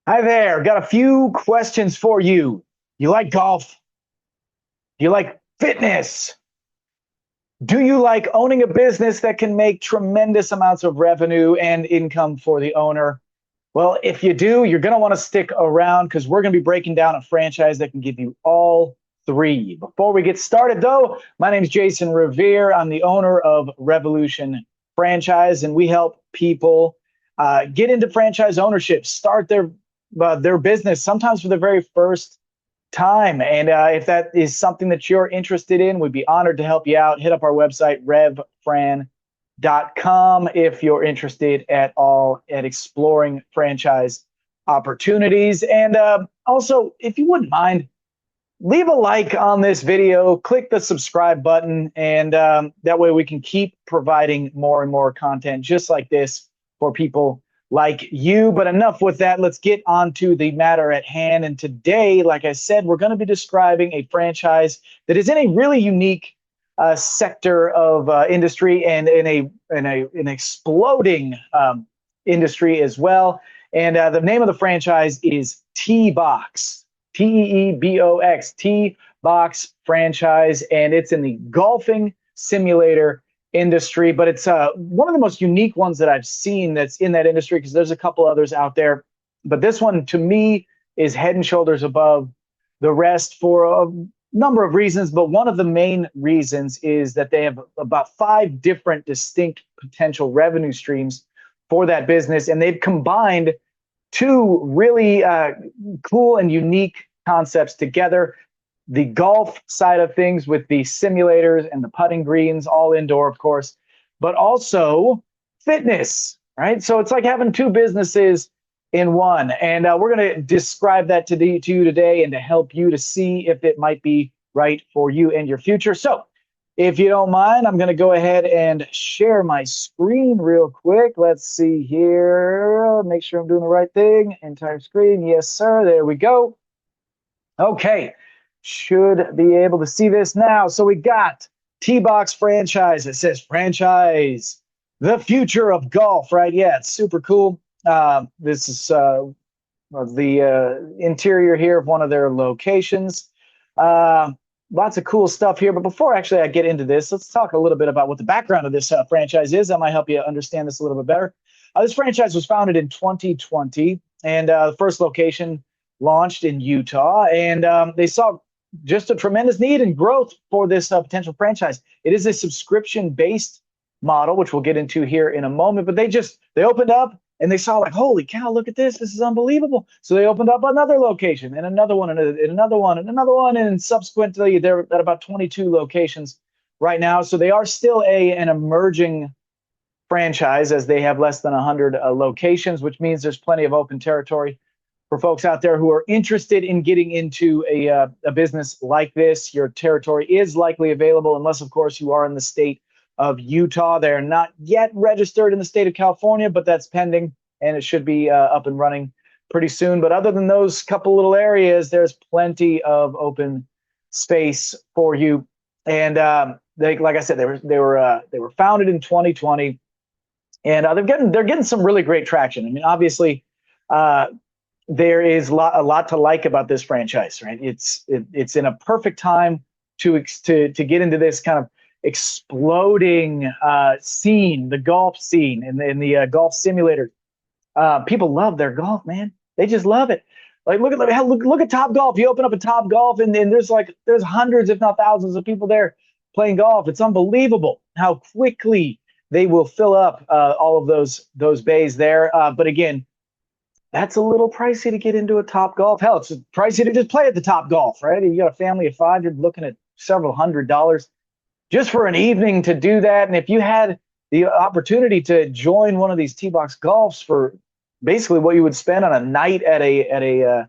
Hi there. Got a few questions for you. You like golf? Do you like fitness? Do you like owning a business that can make tremendous amounts of revenue and income for the owner? Well, if you do, you're going to want to stick around because we're going to be breaking down a franchise that can give you all three. Before we get started, though, my name is Jason Revere. I'm the owner of Revolution Franchise, and we help people get into franchise ownership, start their business, sometimes for the very first time. And if that is something that you're interested in, we'd be honored to help you out. Hit up our website, revfran.com, if you're interested at all at exploring franchise opportunities. And also, if you wouldn't mind, leave a like on this video, click the subscribe button, and that way we can keep providing more and more content just like this for people like you. But enough with that. Let's get on to the matter at hand. And today, like I said, we're going to be describing a franchise that is in a really unique sector of industry and in an exploding industry as well. And the name of the franchise is T-Box, T-E-E-B-O-X, T-Box franchise, and it's in the golfing simulator industry, but it's one of the most unique ones that I've seen that's in that industry because there's a couple others out there. But this one, to me, is head and shoulders above the rest for a number of reasons. But one of the main reasons is that they have about 5 different distinct potential revenue streams for that business. And they've combined 2 really cool and unique concepts together. The golf side of things with the simulators and the putting greens, all indoor, of course, but also fitness, right? So it's like having 2 businesses in one. And we're going to describe that to you today and to help you to see if it might be right for you and your future. So if you don't mind, I'm going to go ahead and share my screen real quick. Let's see here. Make sure I'm doing the right thing. Entire screen. Yes, sir. There we go. Okay. Should be able to see this now. So we got T-Box franchise. It says franchise, the future of golf, right? Yeah, it's super cool. This is the interior here of one of their locations. Lots of cool stuff here. But before actually I get into this, let's talk a little bit about what the background of this franchise is. That might help you understand this a little bit better. This franchise was founded in 2020, and the first location launched in Utah, and they saw just a tremendous need and growth for this potential franchise. It is a subscription-based model, which we'll get into here in a moment. But they opened up and they saw like, holy cow, look at this! This is unbelievable. So they opened up another location and another one and another one and another one, and subsequently they're at about 22 locations right now. So they are still an emerging franchise as they have less than 100 locations, which means there's plenty of open territory for folks out there who are interested in getting into a business like this. Your territory is likely available, unless, of course, you are in the state of Utah. They're not yet registered in the state of California, but that's pending, and it should be up and running pretty soon. But other than those couple little areas, there's plenty of open space for you. And like I said, they were founded in 2020, and they're getting some really great traction. I mean, obviously. There is a lot to like about this franchise, right? It's in a perfect time to get into this kind of exploding scene, the golf scene, and the golf simulator. People love their golf, man. They just love it. Like look at Top Golf. You open up a Top Golf, and there's hundreds, if not thousands, of people there playing golf. It's unbelievable how quickly they will fill up all of those bays there. But again, that's a little pricey to get into a Top Golf. Hell, it's pricey to just play at the Top Golf, right? You got a family of 5, you're looking at several $100s just for an evening to do that. And if you had the opportunity to join one of these T-Box golfs for basically what you would spend on a night at a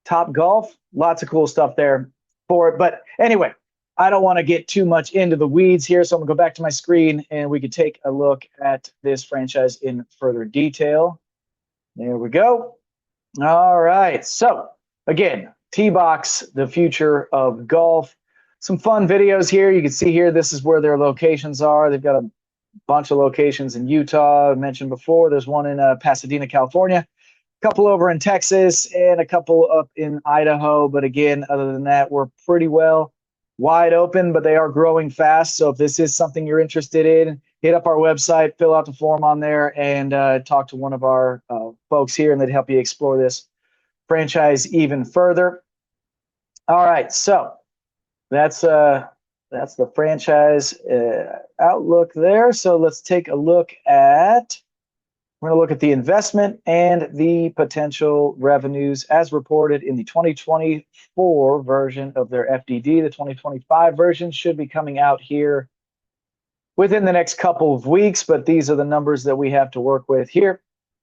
Top Golf, lots of cool stuff there for it. But anyway, I don't want to get too much into the weeds here, so I'm gonna go back to my screen and we could take a look at this franchise in further detail. There we go. All right. So again, T-Box, the future of golf. Some fun videos here. You can see here, this is where their locations are. They've got a bunch of locations in Utah. I mentioned before, there's one in Pasadena, California. couple over in Texas and a couple up in Idaho. But again, other than that, we're pretty well wide open, but they are growing fast. So if this is something you're interested in, hit up our website, fill out the form on there, and talk to one of our folks here, and they'd help you explore this franchise even further. All right, so that's the franchise outlook there. So let's take a look at. We're going to look at the investment and the potential revenues as reported in the 2024 version of their FDD. The 2025 version should be coming out here within the next couple of weeks, but these are the numbers that we have to work with here.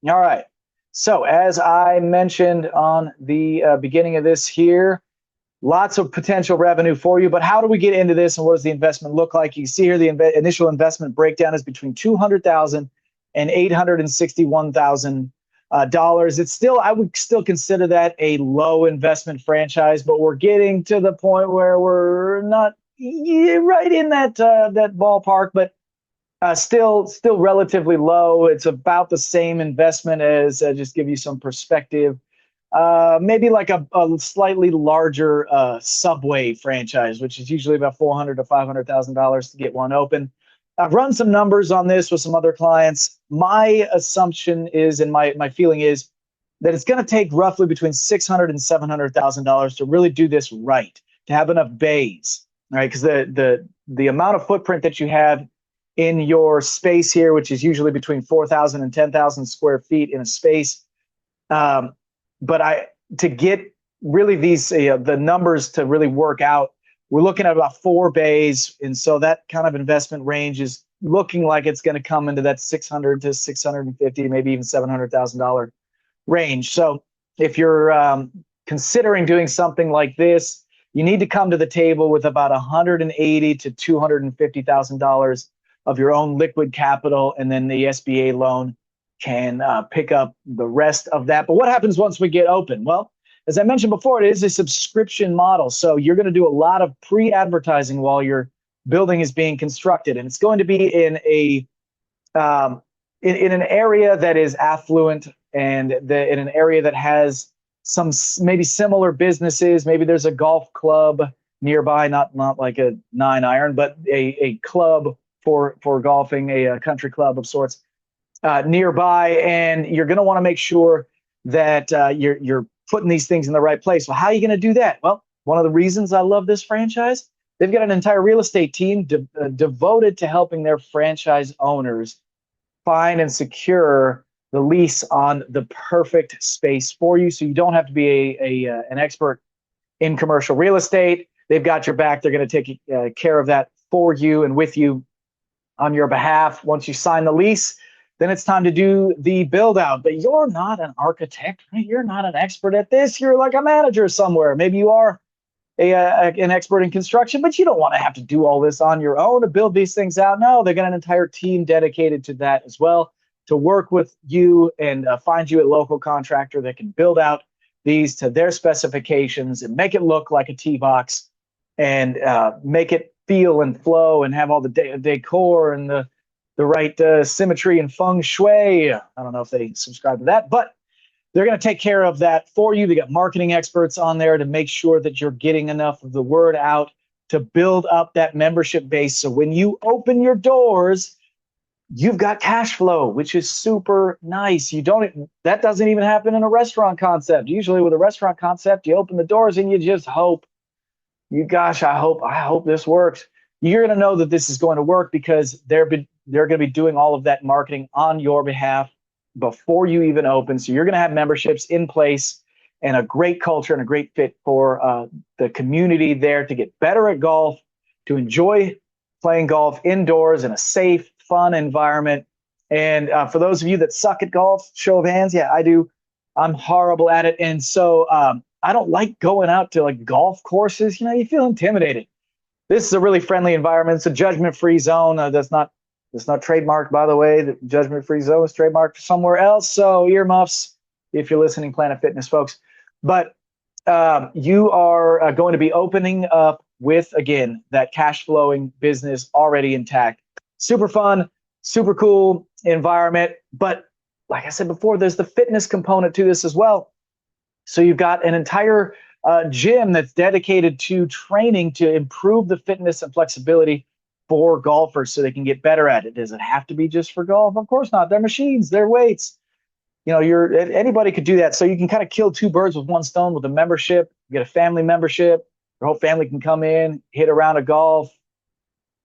All right. So as I mentioned on the beginning of this here, lots of potential revenue for you, but how do we get into this and what does the investment look like? You see here the initial investment breakdown is between $200,000 and $861,000. It's still, I would still consider that a low investment franchise, but we're getting to the point where we're not right in that that ballpark, but still relatively low. It's about the same investment as just give you some perspective. Maybe like a slightly larger Subway franchise, which is usually about $400,000 to $500,000 to get one open. I've run some numbers on this with some other clients. My assumption is, and my feeling is, that it's going to take roughly between $600,000 and $700,000 to really do this right, to have enough bays, right? Because the amount of footprint that you have in your space here, which is usually between 4,000 and 10,000 square feet in a space, but to get really these the numbers to really work out, we're looking at about 4 bays, and so that kind of investment range is looking like it's going to come into that $600,000 to $650,000, maybe even $700,000 range. So if you're considering doing something like this, you need to come to the table with about $180,000 to $250,000 of your own liquid capital, and then the SBA loan can pick up the rest of that. But what happens once we get open? Well, as I mentioned before, it is a subscription model. So you're going to do a lot of pre-advertising while your building is being constructed. And it's going to be in an area that is affluent and in an area that has some maybe similar businesses. Maybe there's a golf club nearby, not like a 9-iron, but a club for golfing, a country club of sorts nearby. And you're going to want to make sure that you're putting these things in the right place. Well, how are you going to do that? Well, one of the reasons I love this franchise, they've got an entire real estate team devoted to helping their franchise owners find and secure the lease on the perfect space for you. So you don't have to be an expert in commercial real estate. They've got your back. They're going to take care of that for you and with you on your behalf. Once you sign the lease, then it's time to do the build out. But you're not an architect, right? You're not an expert at this. You're like a manager somewhere. Maybe you are an expert in construction, but you don't want to have to do all this on your own to build these things out. No, they've got an entire team dedicated to that as well, to work with you and find you a local contractor that can build out these to their specifications and make it look like a T-box and make it feel and flow and have all the decor and the right symmetry and feng shui. I don't know if they subscribe to that, but they're going to take care of that for you. They got marketing experts on there to make sure that you're getting enough of the word out to build up that membership base. So when you open your doors, you've got cash flow, which is super nice. That doesn't even happen in a restaurant concept. Usually with a restaurant concept, you open the doors and you just hope, I hope this works. You're going to know that this is going to work because they're going to be doing all of that marketing on your behalf before you even open. So you're going to have memberships in place and a great culture and a great fit for the community there to get better at golf, to enjoy playing golf indoors in a safe, fun environment. And for those of you that suck at golf, show of hands, yeah, I do. I'm horrible at it. And so I don't like going out to like golf courses. You feel intimidated. This is a really friendly environment. It's a judgment-free zone. That's not trademarked, by the way. The judgment-free zone is trademarked somewhere else. So earmuffs, if you're listening, Planet Fitness folks. But you are going to be opening up with, again, that cash flowing business already intact. Super fun, super cool environment. But like I said before, there's the fitness component to this as well. So you've got an entire gym that's dedicated to training to improve the fitness and flexibility for golfers so they can get better at it. Does it have to be just for golf? Of course not. They're machines, they're weights. Anybody could do that. So you can kind of kill two birds with one stone with a membership. You get a family membership. Your whole family can come in, hit a round of golf,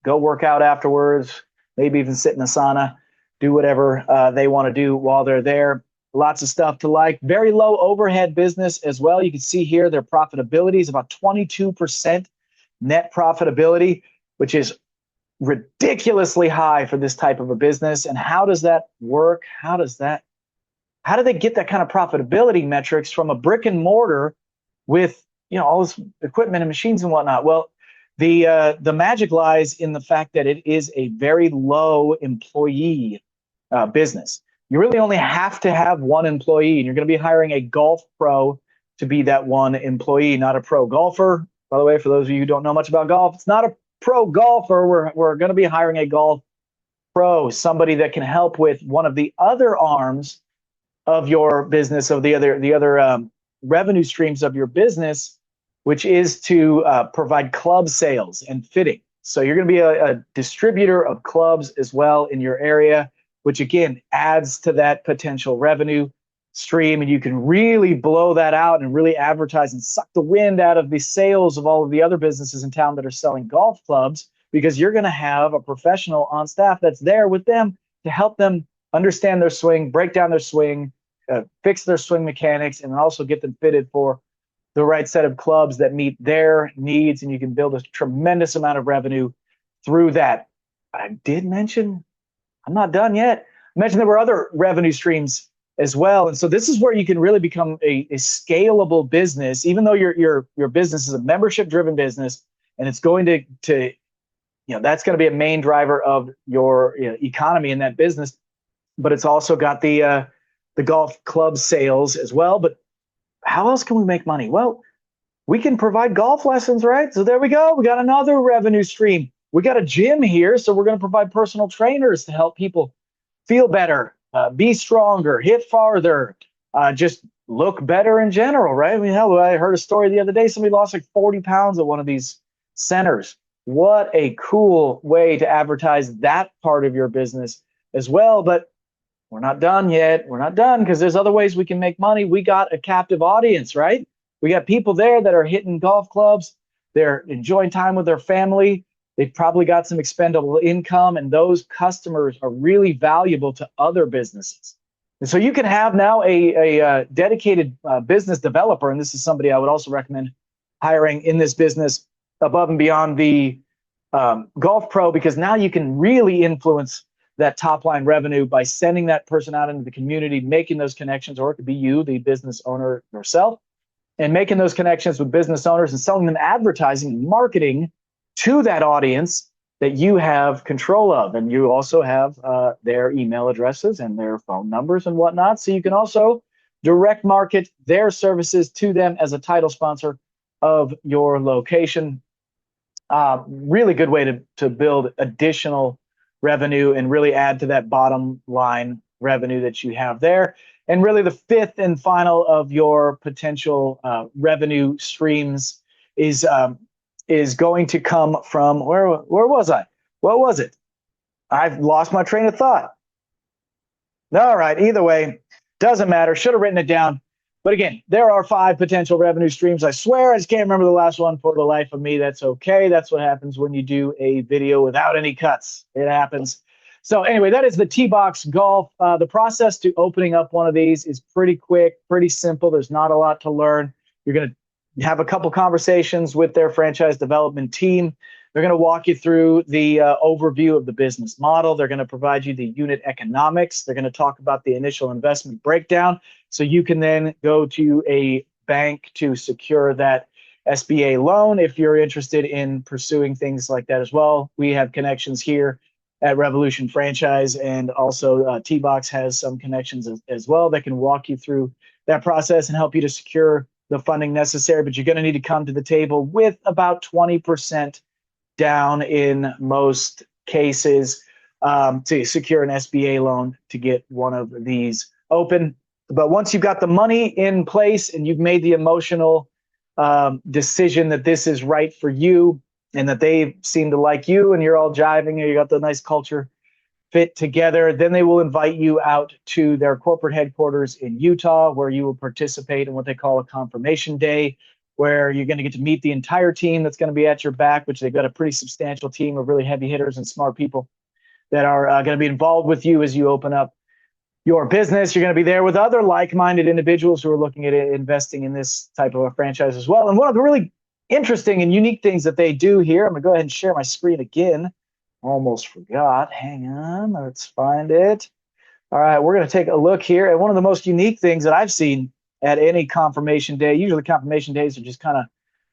go work out afterwards, maybe even sit in a sauna, do whatever they want to do while they're there. Lots of stuff to like. Very low overhead business as well. You can see here their profitability is about 22% net profitability, which is ridiculously high for this type of a business. And how does that work? How do they get that kind of profitability metrics from a brick and mortar with all this equipment and machines and whatnot? Well, the magic lies in the fact that it is a very low employee business. You really only have to have one employee, and you're going to be hiring a golf pro to be that one employee, not a pro golfer. By the way, for those of you who don't know much about golf, it's not a pro golfer. We're going to be hiring a golf pro, somebody that can help with one of the other arms of your business, of the other revenue streams of your business, which is to provide club sales and fitting. So you're going to be a distributor of clubs as well in your area, which again adds to that potential revenue stream. And you can really blow that out and really advertise and suck the wind out of the sales of all of the other businesses in town that are selling golf clubs, because you're going to have a professional on staff that's there with them to help them understand their swing, break down their swing, fix their swing mechanics, and also get them fitted for the right set of clubs that meet their needs. And you can build a tremendous amount of revenue through that. I did mention, I'm not done yet. I mentioned there were other revenue streams as well. And so this is where you can really become a scalable business, even though your business is a membership driven business, and it's going to that's going to be a main driver of your economy in that business. But it's also got the golf club sales as well. But how else can we make money? Well, we can provide golf lessons, right? So there we go. We got another revenue stream. We got a gym here, so we're going to provide personal trainers to help people feel better, be stronger, hit farther, just look better in general, right? I mean, hell, I heard a story the other day. Somebody lost like 40 pounds at one of these centers. What a cool way to advertise that part of your business as well. But we're not done yet. We're not done, because there's other ways we can make money. We got a captive audience, right? We got people there that are hitting golf clubs. They're enjoying time with their family. They've probably got some expendable income, and those customers are really valuable to other businesses. And so you can have now a dedicated business developer, and this is somebody I would also recommend hiring in this business above and beyond the golf pro, because now you can really influence that top line revenue by sending that person out into the community, making those connections, or it could be you, the business owner yourself, and making those connections with business owners and selling them advertising and marketing to that audience that you have control of. And you also have their email addresses and their phone numbers and whatnot. So you can also direct market their services to them as a title sponsor of your location. Really good way to build additional revenue and really add to that bottom line revenue that you have there. And really the fifth and final of your potential revenue streams is going to come from, where was I? What was it? I've lost my train of thought. All right, either way, doesn't matter. Should have written it down. But again, there are 5 potential revenue streams. I swear I just can't remember the last one for the life of me. That's okay. That's what happens when you do a video without any cuts. It happens. So anyway, that is the T-Box Golf. The process to opening up one of these is pretty quick, pretty simple. There's not a lot to learn. You're going to have a couple conversations with their franchise development team. They're going to walk you through the overview of the business model. They're going to provide you the unit economics. They're going to talk about the initial investment breakdown, so you can then go to a bank to secure that SBA loan if you're interested in pursuing things like that as well. We have connections here at Revolution Franchise, and also T-Box has some connections as well that can walk you through that process and help you to secure the funding necessary. But you're going to need to come to the table with about 20% down in most cases. to secure an SBA loan to get one of these open. But once you've got the money in place and you've made the emotional decision that this is right for you and that they seem to like you and you're all jiving and you got the nice culture fit together, then they will invite you out to their corporate headquarters in Utah, where you will participate in what they call a confirmation day, where you're going to get to meet the entire team that's going to be at your back, which they've got a pretty substantial team of really heavy hitters and smart people that are going to be involved with you as you open up your business. You're going to be there with other like-minded individuals who are looking at investing in this type of a franchise as well. And one of the really interesting and unique things that they do here, I'm going to go ahead and share my screen again. Almost forgot. Hang on. Let's find it. All right. We're going to take a look here. And one of the most unique things that I've seen at any confirmation day, usually confirmation days are just kind of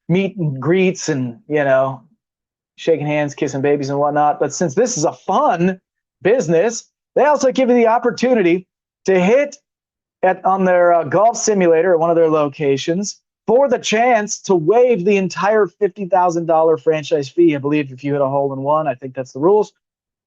meet and greets and, shaking hands, kissing babies and whatnot. But since this is a fun business, they also give you the opportunity to hit on their golf simulator at one of their locations for the chance to waive the entire $50,000 franchise fee. I believe if you hit a hole in one, I think that's the rules.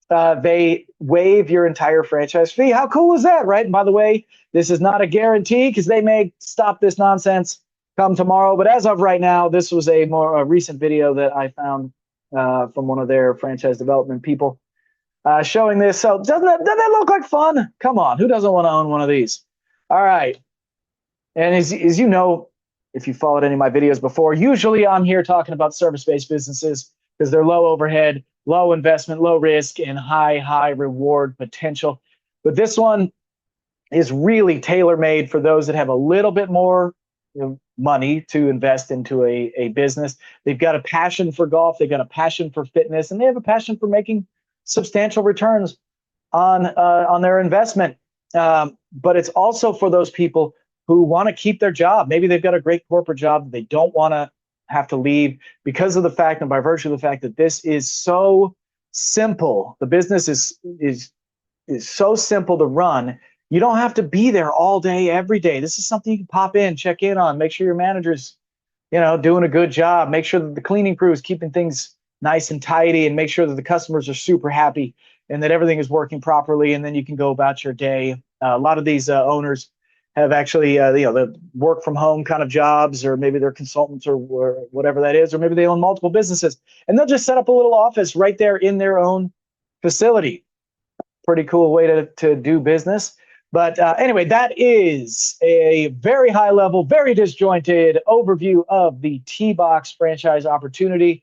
They waive your entire franchise fee. How cool is that, right? And by the way, this is not a guarantee because they may stop this nonsense come tomorrow. But as of right now, this was a more recent video that I found from one of their franchise development people showing this. So doesn't that look like fun? Come on, who doesn't want to own one of these? All right. And as you know, if you followed any of my videos before, usually I'm here talking about service-based businesses because they're low overhead, low investment, low risk, and high reward potential. But this one is really tailor-made for those that have a little bit more money to invest into a business. They've got a passion for golf, they've got a passion for fitness, and they have a passion for making substantial returns on their investment. But it's also for those people who want to keep their job. Maybe they've got a great corporate job that they don't want to have to leave because of the fact and by virtue of the fact that this is so simple. The business is so simple to run. You don't have to be there all day, every day. This is something you can pop in, check in on, make sure your manager's, doing a good job, make sure that the cleaning crew is keeping things nice and tidy, and make sure that the customers are super happy and that everything is working properly. And then you can go about your day. A lot of these owners have actually, the work from home kind of jobs, or maybe they're consultants or whatever that is, or maybe they own multiple businesses, and they'll just set up a little office right there in their own facility. Pretty cool way to do business. But anyway, that is a very high level, very disjointed overview of the T-Box franchise opportunity.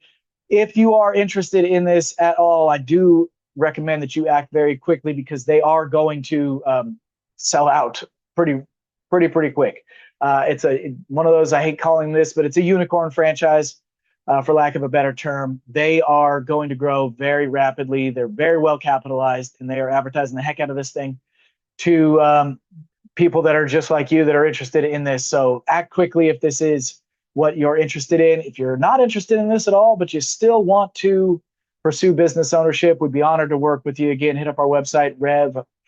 If you are interested in this at all, I do recommend that you act very quickly because they are going to sell out pretty quick. It's one of those, I hate calling this, but it's a unicorn franchise, for lack of a better term. They are going to grow very rapidly. They're very well capitalized, and they are advertising the heck out of this thing to people that are just like you that are interested in this. So act quickly if this is what you're interested in. If you're not interested in this at all, but you still want to pursue business ownership, we'd be honored to work with you. Again, hit up our website,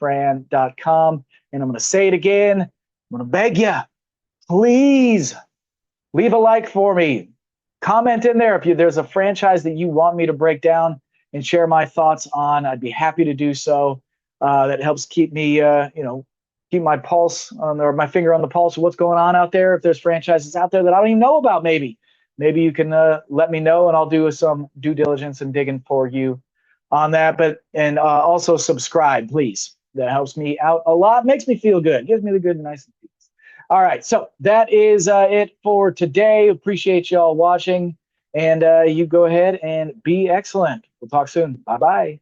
revfran.com. And I'm going to say it again. I'm going to beg you, please leave a like for me. Comment in there if there's a franchise that you want me to break down and share my thoughts on. I'd be happy to do so. That helps keep me, keep my pulse or my finger on the pulse of what's going on out there. If there's franchises out there that I don't even know about, maybe you can let me know, and I'll do some due diligence and digging for you on that. And also subscribe, please. That helps me out a lot. Makes me feel good. Gives me the good and nice things. All right, so that is it for today. Appreciate y'all watching, and you go ahead and be excellent. We'll talk soon. Bye-bye.